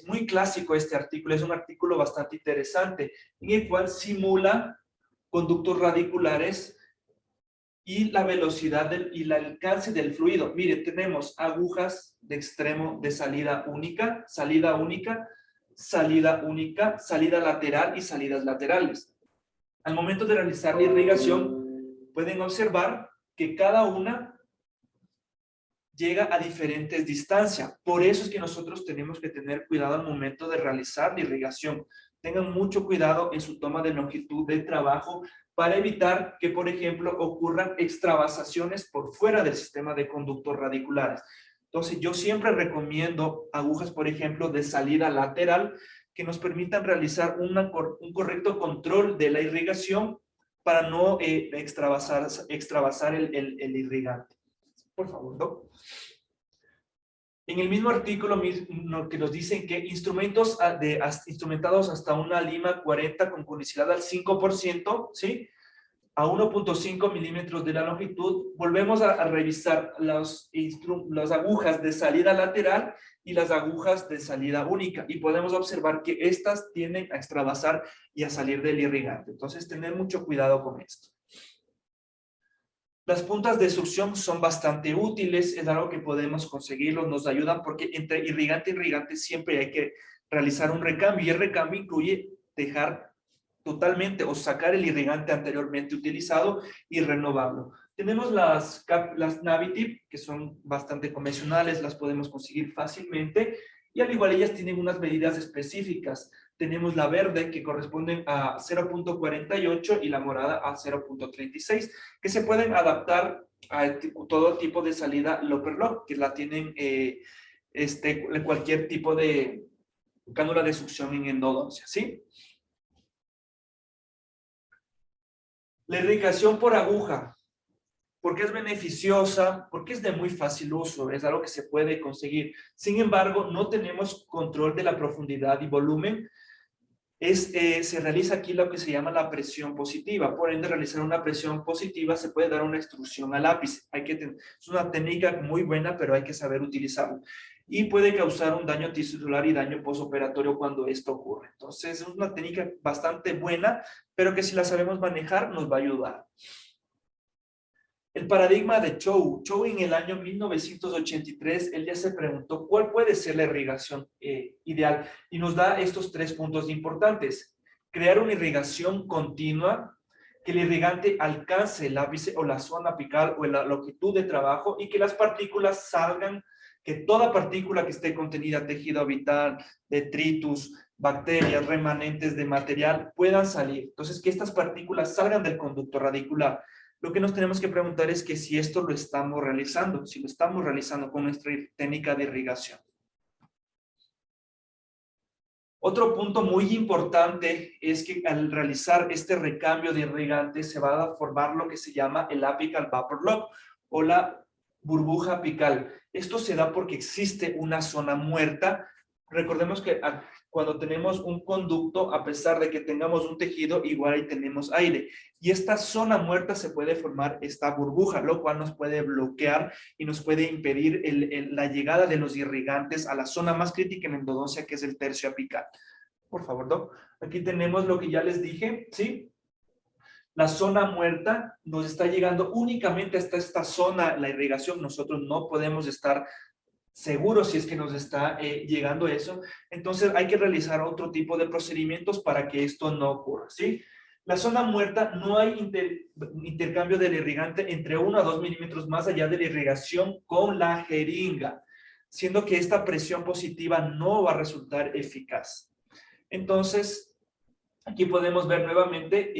muy clásico este artículo, es un artículo bastante interesante, en el cual simula conductos radiculares y la velocidad y el alcance del fluido. Mire, tenemos agujas de extremo de salida única, salida única, salida única, salida lateral y salidas laterales. Al momento de realizar la irrigación, pueden observar que cada una llega a diferentes distancias. Por eso es que nosotros tenemos que tener cuidado al momento de realizar la irrigación. Tengan mucho cuidado en su toma de longitud de trabajo para evitar que, por ejemplo, ocurran extravasaciones por fuera del sistema de conductos radiculares. Entonces, yo siempre recomiendo agujas, por ejemplo, de salida lateral que nos permitan realizar un correcto control de la irrigación para no extravasar el irrigante. Por favor, ¿no? En el mismo artículo que nos dicen que instrumentados hasta una lima 40 con conicidad al 5%, ¿sí? A 1.5 milímetros de la longitud, volvemos a revisar las agujas de salida lateral y las agujas de salida única, y podemos observar que estas tienden a extravasar y a salir del irrigante. Entonces, tener mucho cuidado con esto. Las puntas de succión son bastante útiles, es algo que podemos conseguirlo, nos ayudan porque entre irrigante y irrigante siempre hay que realizar un recambio, y el recambio incluye dejar totalmente o sacar el irrigante anteriormente utilizado y renovarlo. Tenemos las Navitip, que son bastante convencionales, las podemos conseguir fácilmente, y al igual ellas tienen unas medidas específicas. Tenemos la verde, que corresponden a 0.48, y la morada a 0.36, que se pueden adaptar a todo tipo de salida Loper-Lock, que la tienen cualquier tipo de cánula de succión en endodoncia, ¿sí? La irrigación por aguja, porque es beneficiosa, porque es de muy fácil uso, es algo que se puede conseguir. Sin embargo, no tenemos control de la profundidad y volumen. Se realiza aquí lo que se llama la presión positiva. Por ende, realizar una presión positiva se puede dar una extrusión al lápiz. Es una técnica muy buena, pero hay que saber utilizarla. Y puede causar un daño tisular y daño postoperatorio cuando esto ocurre. Entonces, es una técnica bastante buena, pero que si la sabemos manejar, nos va a ayudar. El paradigma de Chou. Chou en el año 1983, él ya se preguntó cuál puede ser la irrigación ideal, y nos da estos 3 puntos importantes. Crear una irrigación continua, que el irrigante alcance el ápice o la zona apical o la longitud de trabajo, y que las partículas salgan, que toda partícula que esté contenida, tejido vital, detritus, bacterias, remanentes de material, puedan salir. Entonces, que estas partículas salgan del conducto radicular. Lo que nos tenemos que preguntar es que si esto lo estamos realizando, si lo estamos realizando con nuestra técnica de irrigación. Otro punto muy importante es que al realizar este recambio de irrigante se va a formar lo que se llama el apical vapor lock o la burbuja apical. Esto se da porque existe una zona muerta. Recordemos que cuando tenemos un conducto, a pesar de que tengamos un tejido, igual ahí tenemos aire. Y esta zona muerta se puede formar esta burbuja, lo cual nos puede bloquear y nos puede impedir la llegada de los irrigantes a la zona más crítica en endodoncia, que es el tercio apical. Por favor, Doc. Aquí tenemos lo que ya les dije, ¿sí? La zona muerta nos está llegando únicamente hasta esta zona, la irrigación. Nosotros no podemos estar seguros si es que nos está llegando eso. Entonces hay que realizar otro tipo de procedimientos para que esto no ocurra, ¿sí? La zona muerta no hay intercambio del irrigante entre 1 a 2 milímetros más allá de la irrigación con la jeringa, siendo que esta presión positiva no va a resultar eficaz. Entonces, aquí podemos ver nuevamente,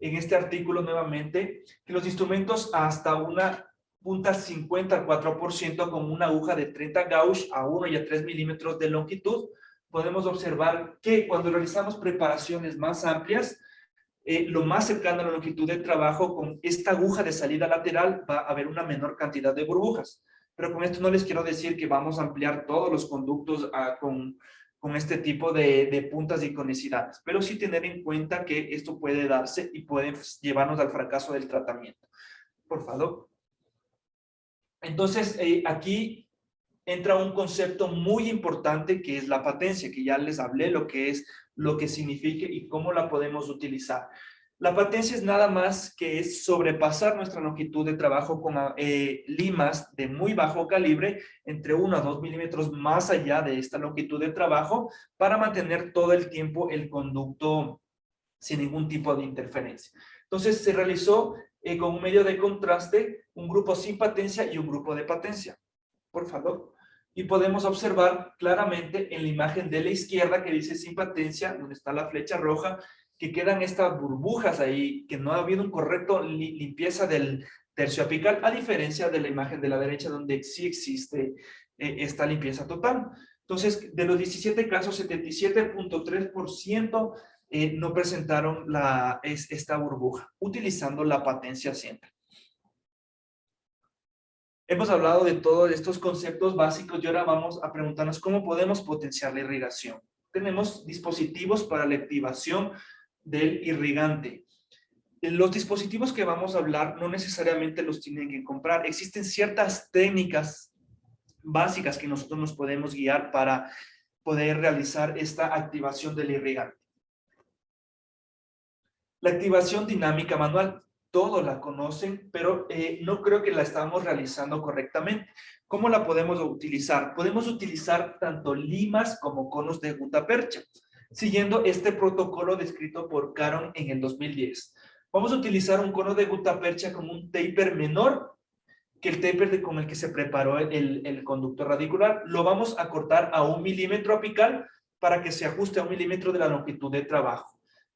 en este artículo nuevamente, que los instrumentos hasta una punta 50 al 4% con una aguja de 30 gauge a 1 y a 3 milímetros de longitud, podemos observar que cuando realizamos preparaciones más amplias, lo más cercano a la longitud de trabajo, con esta aguja de salida lateral va a haber una menor cantidad de burbujas. Pero con esto no les quiero decir que vamos a ampliar todos los conductos con este tipo de puntas y conicidades, pero sí tener en cuenta que esto puede darse y puede llevarnos al fracaso del tratamiento. Por favor. Entonces, aquí entra un concepto muy importante que es la patencia, que ya les hablé lo que significa y cómo la podemos utilizar. La patencia es nada más que es sobrepasar nuestra longitud de trabajo con limas de muy bajo calibre, entre 1 a 2 milímetros más allá de esta longitud de trabajo, para mantener todo el tiempo el conducto sin ningún tipo de interferencia. Entonces se realizó con un medio de contraste, un grupo sin patencia y un grupo de patencia. Por favor. Y podemos observar claramente en la imagen de la izquierda que dice sin patencia, donde está la flecha roja, que quedan estas burbujas ahí, que no ha habido un correcto limpieza del tercio apical, a diferencia de la imagen de la derecha, donde sí existe esta limpieza total. Entonces, de los 17 casos, 77.3% no presentaron esta burbuja, utilizando la patencia siempre. Hemos hablado de todos estos conceptos básicos y ahora vamos a preguntarnos cómo podemos potenciar la irrigación. Tenemos dispositivos para la activación del irrigante. Los dispositivos que vamos a hablar no necesariamente los tienen que comprar. Existen ciertas técnicas básicas que nosotros nos podemos guiar para poder realizar esta activación del irrigante. La activación dinámica manual. Todos la conocen, pero no creo que la estamos realizando correctamente. ¿Cómo la podemos utilizar? Podemos utilizar tanto limas como conos de gutapercha, siguiendo este protocolo descrito por Caron en el 2010. Vamos a utilizar un cono de gutapercha con un taper menor que el taper con el que se preparó el conducto radicular. Lo vamos a cortar a 1 milímetro apical para que se ajuste a 1 milímetro de la longitud de trabajo.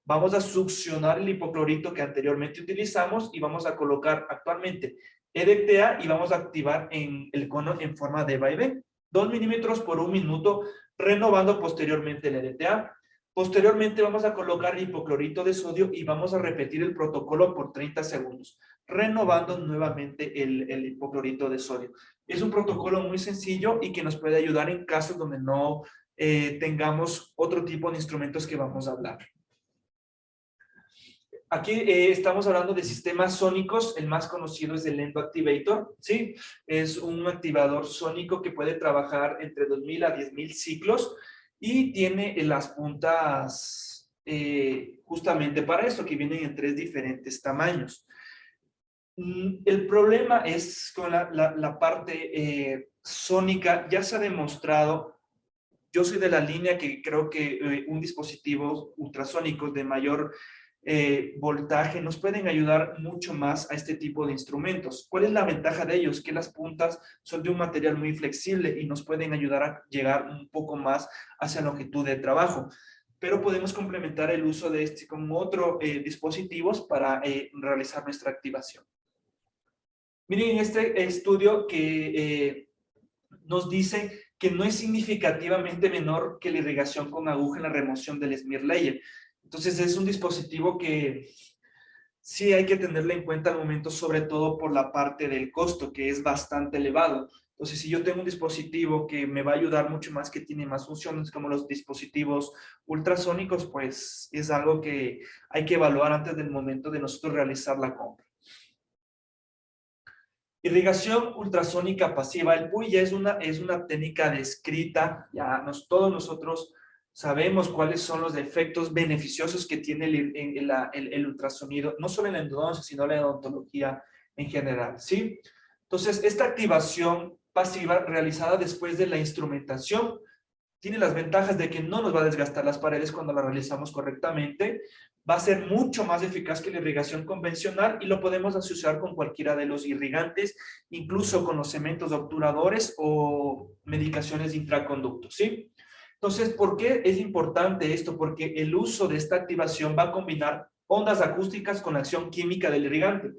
Vamos a succionar el hipoclorito que anteriormente utilizamos y vamos a colocar actualmente EDTA y vamos a activar el cono en forma de vaivén. 2 milímetros por 1 minuto, renovando posteriormente el EDTA. Posteriormente vamos a colocar el hipoclorito de sodio y vamos a repetir el protocolo por 30 segundos, renovando nuevamente el hipoclorito de sodio. Es un protocolo muy sencillo y que nos puede ayudar en casos donde no tengamos otro tipo de instrumentos que vamos a hablar. Aquí estamos hablando de sistemas sónicos. El más conocido es el Endo Activator, ¿sí? Es un activador sónico que puede trabajar entre 2000 a 10,000 ciclos y tiene las puntas justamente para esto, que vienen en 3 diferentes tamaños. El problema es con la parte sónica. Ya se ha demostrado, yo soy de la línea que creo que un dispositivo ultrasónico de mayor voltaje nos pueden ayudar mucho más a este tipo de instrumentos. ¿Cuál es la ventaja de ellos? Que las puntas son de un material muy flexible y nos pueden ayudar a llegar un poco más hacia la longitud de trabajo. Pero podemos complementar el uso de este con otros dispositivos para realizar nuestra activación. Miren este estudio que nos dice que no es significativamente menor que la irrigación con aguja en la remoción del smear layer. Entonces es un dispositivo que sí hay que tenerlo en cuenta al momento, sobre todo por la parte del costo, que es bastante elevado. Entonces, si yo tengo un dispositivo que me va a ayudar mucho más, que tiene más funciones, como los dispositivos ultrasónicos, pues es algo que hay que evaluar antes del momento de nosotros realizar la compra. Irrigación ultrasónica pasiva. El PUI ya es una técnica descrita, ya todos nosotros sabemos cuáles son los efectos beneficiosos que tiene el ultrasonido, no solo en la endodoncia, sino en la odontología en general, ¿sí? Entonces, esta activación pasiva realizada después de la instrumentación tiene las ventajas de que no nos va a desgastar las paredes cuando la realizamos correctamente, va a ser mucho más eficaz que la irrigación convencional y lo podemos asociar con cualquiera de los irrigantes, incluso con los cementos obturadores o medicaciones de intraconductos, ¿sí? Entonces, ¿por qué es importante esto? Porque el uso de esta activación va a combinar ondas acústicas con la acción química del irrigante,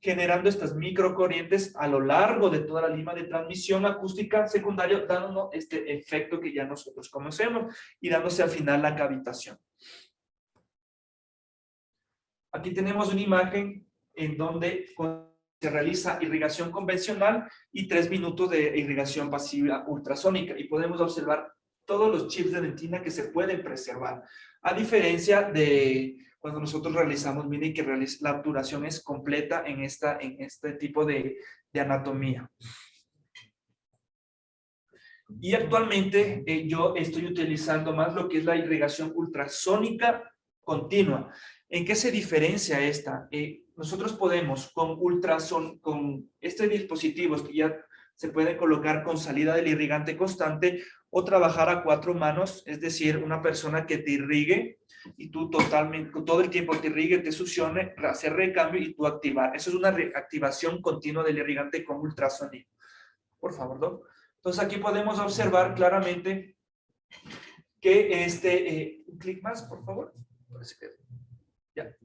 generando estas microcorrientes a lo largo de toda la línea de transmisión acústica secundaria, dándonos este efecto que ya nosotros conocemos y dándose al final la cavitación. Aquí tenemos una imagen en donde se realiza irrigación convencional y 3 minutos de irrigación pasiva ultrasónica y podemos observar todos los chips de dentina que se pueden preservar. A diferencia de cuando nosotros realizamos, miren que la obturación es completa en este tipo de anatomía. Y actualmente yo estoy utilizando más lo que es la irrigación ultrasónica continua. ¿En qué se diferencia esta? Nosotros podemos con este dispositivos que ya se puede colocar con salida del irrigante constante o trabajar a 4 manos, es decir, una persona que te irrigue y tú todo el tiempo te irrigue, te succione, hacer recambio y tú activar. Eso es una reactivación continua del irrigante con ultrasonido. Por favor, ¿no? Entonces aquí podemos observar claramente que un clic más, por favor. Ya.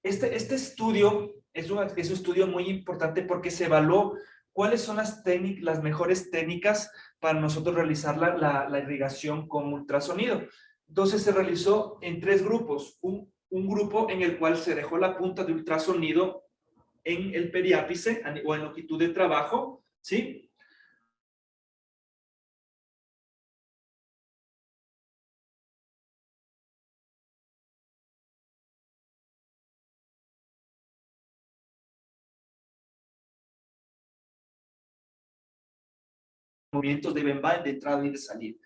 Este estudio es un estudio muy importante porque se evaluó cuáles son las mejores técnicas para nosotros realizar la irrigación con ultrasonido. Entonces se realizó en 3 grupos. Un grupo en el cual se dejó la punta de ultrasonido en el periápice o en longitud de trabajo, ¿sí? Movimientos de Benba de entrada y de salida.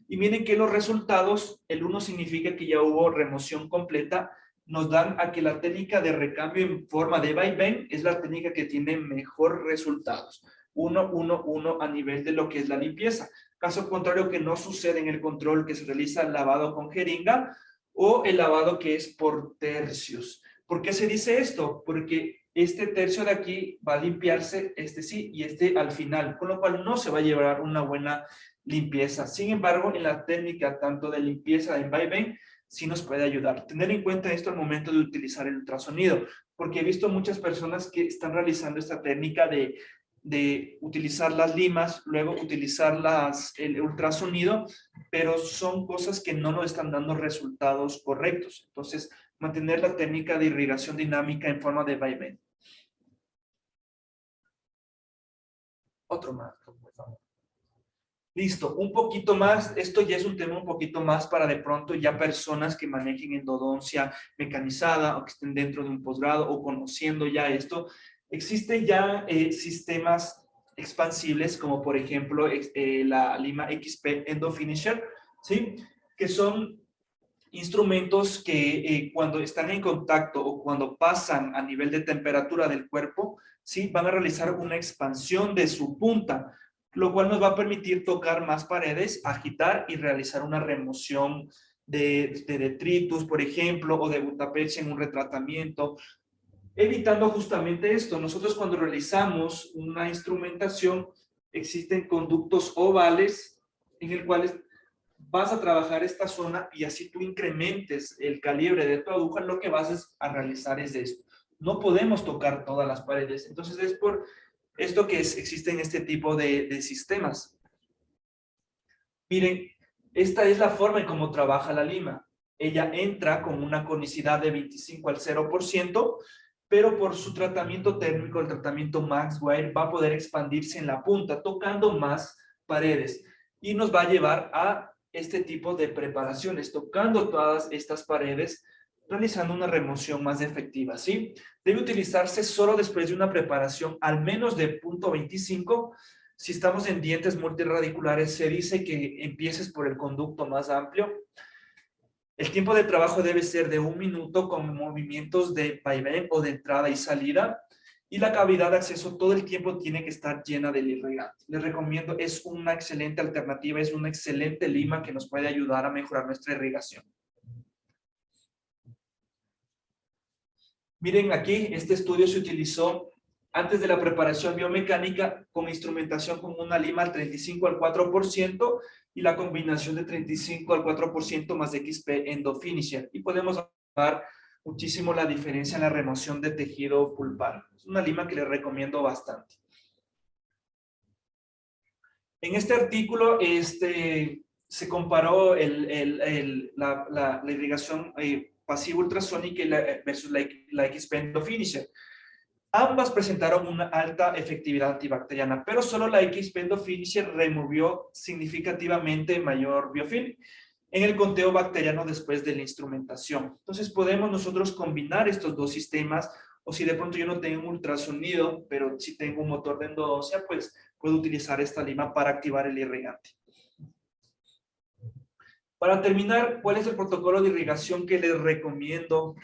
Y miren que los resultados, el 1 significa que ya hubo remoción completa, nos dan a que la técnica de recambio en forma de vaivén es la técnica que tiene mejor resultados. 1, 1, 1 a nivel de lo que es la limpieza. Caso contrario que no sucede en el control que se realiza el lavado con jeringa o el lavado que es por tercios. ¿Por qué se dice esto? Porque este tercio de aquí va a limpiarse, este sí, y este al final, con lo cual no se va a llevar una buena limpieza. Sin embargo, en la técnica tanto de limpieza en vaivén, sí nos puede ayudar. Tener en cuenta esto al momento de utilizar el ultrasonido, porque he visto muchas personas que están realizando esta técnica de utilizar las limas, luego utilizar el ultrasonido, pero son cosas que no nos están dando resultados correctos. Entonces, mantener la técnica de irrigación dinámica en forma de vaivén. Otro más, por favor. Listo, un poquito más, esto ya es un tema un poquito más para de pronto ya personas que manejen endodoncia mecanizada o que estén dentro de un posgrado o conociendo ya esto. Existen ya sistemas expansibles como por ejemplo la Lima XP Endo Finisher, ¿sí? Que son instrumentos que cuando están en contacto o cuando pasan a nivel de temperatura del cuerpo, ¿sí? Van a realizar una expansión de su punta, lo cual nos va a permitir tocar más paredes, agitar y realizar una remoción de detritus, por ejemplo, o de butapeche en un retratamiento, evitando justamente esto. Nosotros cuando realizamos una instrumentación, existen conductos ovales en el cual vas a trabajar esta zona y así tú incrementes el calibre de tu aguja, lo que vas a realizar es esto. No podemos tocar todas las paredes, entonces es por Esto que existen este tipo de sistemas. Miren, esta es la forma en cómo trabaja la lima. Ella entra con una conicidad de 25 al 0%, pero por su tratamiento térmico, el tratamiento Maxwell, va a poder expandirse en la punta, tocando más paredes. Y nos va a llevar a este tipo de preparaciones, tocando todas estas paredes, realizando una remoción más efectiva, ¿sí? Debe utilizarse solo después de una preparación al menos de 0.25. Si estamos en dientes multirradiculares, se dice que empieces por el conducto más amplio. El tiempo de trabajo debe ser de 1 minuto con movimientos de vaivén o de entrada y salida. Y la cavidad de acceso todo el tiempo tiene que estar llena del irrigante. Les recomiendo, es una excelente alternativa, es una excelente lima que nos puede ayudar a mejorar nuestra irrigación. Miren aquí, este estudio se utilizó antes de la preparación biomecánica con instrumentación con una lima al 35 al 4% y la combinación de 35 al 4% más XP Endofinisher. Y podemos ver muchísimo la diferencia en la remoción de tejido pulpar. Es una lima que les recomiendo bastante. En este artículo se comparó la irrigación pasiva ultrasónica versus la XP Endofinisher. Ambas presentaron una alta efectividad antibacteriana, pero solo la XP Endofinisher removió significativamente mayor biofilm en el conteo bacteriano después de la instrumentación. Entonces podemos nosotros combinar estos dos sistemas, o si de pronto yo no tengo un ultrasonido, pero si tengo un motor de endodoncia, pues puedo utilizar esta lima para activar el irrigante. Para terminar, ¿cuál es el protocolo de irrigación que les recomiendo?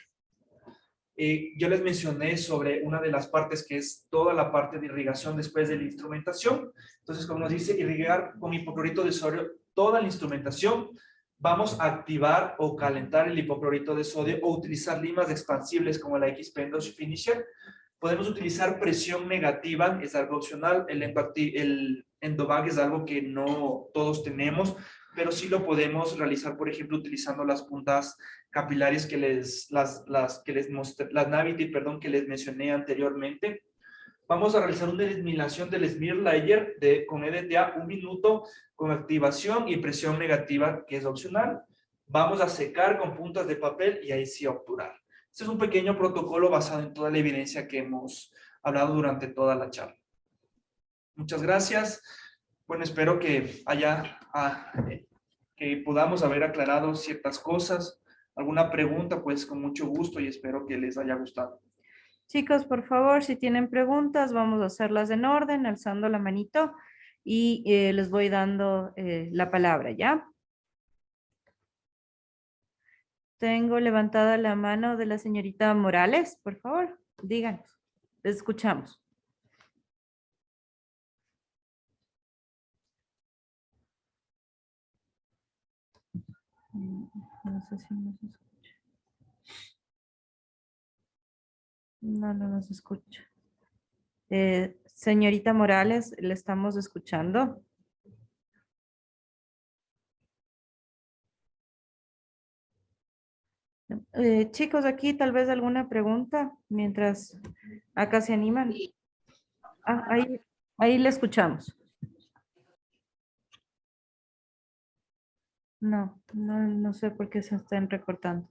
Yo les mencioné sobre una de las partes que es toda la parte de irrigación después de la instrumentación. Entonces, como nos dice, irrigar con hipoclorito de sodio toda la instrumentación. Vamos a activar o calentar el hipoclorito de sodio o utilizar limas expansibles como la XP Endofinisher. Podemos utilizar presión negativa, es algo opcional. El endobag es algo que no todos tenemos, pero sí lo podemos realizar, por ejemplo, utilizando las puntas capilares que las Navity, perdón, que les mencioné anteriormente. Vamos a realizar una eliminación del smear layer con EDTA 1 minuto con activación y presión negativa, que es opcional. Vamos a secar con puntas de papel y ahí sí obturar. Este es un pequeño protocolo basado en toda la evidencia que hemos hablado durante toda la charla. Muchas gracias. Bueno, espero que que podamos haber aclarado ciertas cosas. ¿Alguna pregunta? Pues con mucho gusto y espero que les haya gustado. Chicos, por favor, si tienen preguntas, vamos a hacerlas en orden, alzando la manito y les voy dando la palabra, ¿ya? Tengo levantada la mano de la señorita Morales, por favor, díganos, les escuchamos. No sé si nos escucha. No nos escucha. Señorita Morales, le estamos escuchando. Chicos, aquí tal vez alguna pregunta mientras acá se animan. Ah, ahí le escuchamos. No sé por qué se están recortando.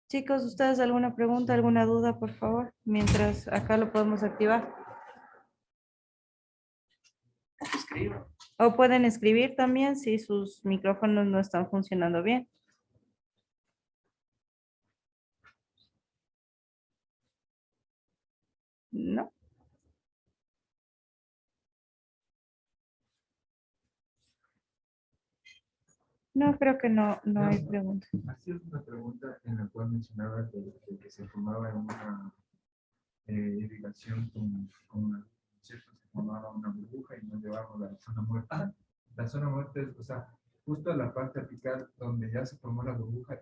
Chicos, ¿ustedes alguna pregunta, alguna duda, por favor? Mientras acá lo podemos activar. O pueden escribir también si sus micrófonos no están funcionando bien. No. No, creo que no hay pregunta. Así es una pregunta en la cual mencionaba que se formaba una irrigación con ¿cierto? Se formaba una burbuja y nos llevamos a la zona muerta. La zona muerta es, o sea, justo la parte apical donde ya se formó la burbuja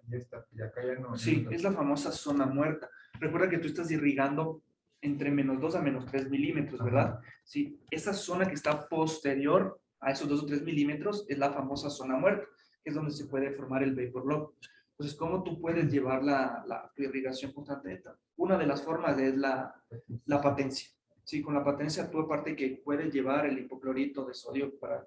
y acá ya no. Sí, es la famosa zona muerta. Recuerda que tú estás irrigando entre -2 a -3 milímetros, ¿verdad? Sí, esa zona que está posterior a esos 2 o 3 milímetros es la famosa zona muerta, que es donde se puede formar el vapor lock. Entonces, ¿cómo tú puedes llevar tu irrigación constante? Una de las formas es la patencia. Sí, con la potencia tú aparte que puedes llevar el hipoclorito de sodio para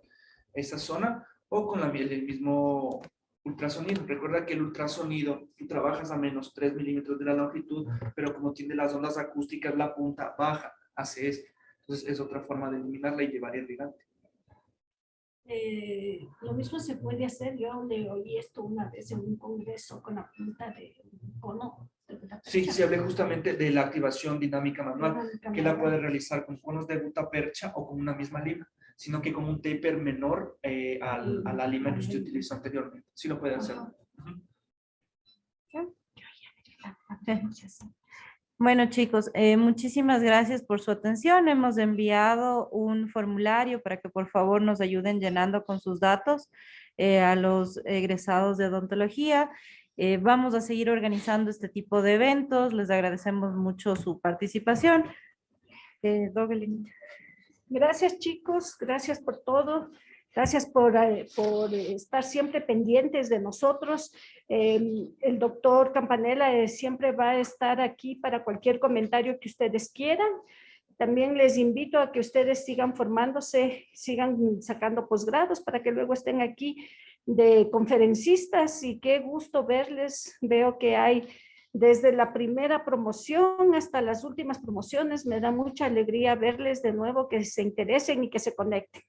esa zona o con el mismo ultrasonido. Recuerda que el ultrasonido, tú trabajas a menos 3 milímetros de la longitud, pero como tiene las ondas acústicas, la punta baja, hace esto. Entonces es otra forma de eliminarla y llevar irrigante. Lo mismo se puede hacer. Yo le oí esto una vez en un congreso con la punta de un cono. Sí, se hablé justamente de la activación dinámica manual, que la puede realizar con conos de gutapercha o con una misma lima, sino que con un taper menor a la lima que usted utilizó anteriormente. Sí lo puede hacer. Bueno, chicos, muchísimas gracias por su atención. Hemos enviado un formulario para que por favor nos ayuden llenando con sus datos a los egresados de odontología. Vamos a seguir organizando este tipo de eventos. Les agradecemos mucho su participación. Dogelin. Gracias, chicos. Gracias por todo. Gracias por estar siempre pendientes de nosotros. El doctor Campanella siempre va a estar aquí para cualquier comentario que ustedes quieran. También les invito a que ustedes sigan formándose, sigan sacando posgrados para que luego estén aquí de conferencistas, y qué gusto verles. Veo que hay desde la primera promoción hasta las últimas promociones. Me da mucha alegría verles de nuevo, que se interesen y que se conecten.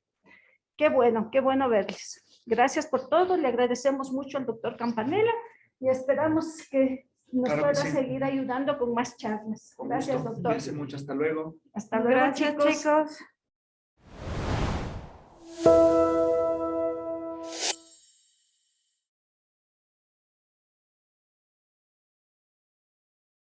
Qué bueno verles. Gracias por todo. Le agradecemos mucho al doctor Campanella y esperamos que nos Claro pueda que sí. seguir ayudando con más charlas. Con Gracias, gusto. doctor. Cuídense mucho. Hasta luego. Hasta luego, Gracias, chicos.